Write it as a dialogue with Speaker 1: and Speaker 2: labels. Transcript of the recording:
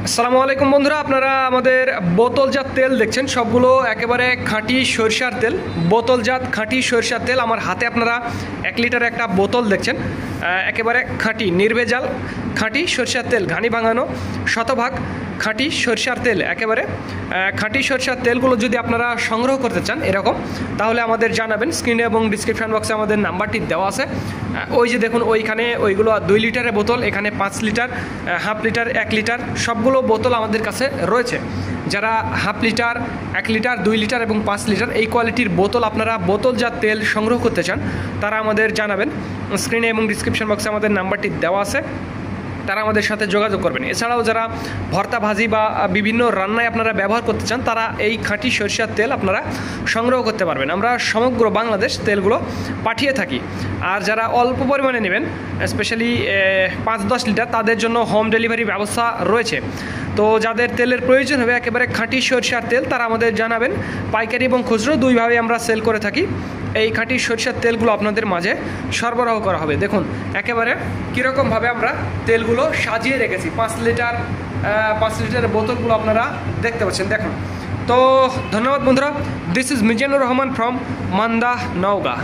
Speaker 1: আসসালামু আলাইকুম বন্ধুরা, আপনারা আমাদের বোতলজাত তেল দেখছেন, সবগুলো একেবারে খাঁটি সরিষার তেল। বোতলজাত খাঁটি সরিষার তেল আমার হাতে আপনারা 1 লিটার একটা বোতল দেখছেন, একেবারে খাঁটি নির্ভেজাল খাঁটি সরিষার তেল, ঘানি ভাঙানো শতভাগ খাঁটি সরিষার তেল। একেবারে খাঁটি সরিষার তেলগুলো যদি আপনারা সংগ্রহ করতে চান এরকম, তাহলে আমাদের জানাবেন। স্ক্রিনে এবং ডিসক্রিপশন বক্সে আমাদের নাম্বারটি দেওয়া আছে। ওই যে দেখুন, ওইখানে ওইগুলো 2 লিটারের বোতল, এখানে 5 লিটার, হাফ লিটার, 1 লিটার সবগুলো বোতল আমাদের কাছে রয়েছে। যারা হাফ লিটার, 1 লিটার, 2 লিটার এবং 5 লিটার এই কোয়ালিটির বোতল আপনারা বোতলজাত তেল সংগ্রহ করতে চান, তারা আমাদের জানাবেন। স্ক্রিনে এবং ডিসক্রিপশন বক্সে আমাদের নাম্বারটি দেওয়া আছে, তারা আমাদের সাথে যোগাযোগ করবেন। এছাড়াও যারা ভর্তা ভাজি বা বিভিন্ন রান্নায় আপনারা ব্যবহার করতে চান, তারা এই খাঁটি সরিষার তেল আপনারা সংগ্রহ করতে পারবেন। আমরা সমগ্র বাংলাদেশ তেলগুলো পাঠিয়ে থাকি। আর যারা অল্প পরিমাণে নেবেন, স্পেশালি 5-10 লিটার, তাদের জন্য হোম ডেলিভারি ব্যবস্থা রয়েছে। তো যাদের তেলের প্রয়োজন হবে একেবারে খাঁটি সরিষার তেল, তারা আমাদের জানাবেন। পাইকারি এবং খুচরো দুইভাবে আমরা সেল করে থাকি। এই খাঁটি সরিষার তেলগুলো আপনাদের মাঝে সরবরাহ করা হবে। দেখুন একেবারে কীরকমভাবে আমরা তেলগুলো সাজিয়ে রেখেছি। 5 লিটারের বোতলগুলো আপনারা দেখতে পাচ্ছেন। দেখুন, তো ধন্যবাদ বন্ধুরা। This is Mizanur Rahman from Manda, Naogaon.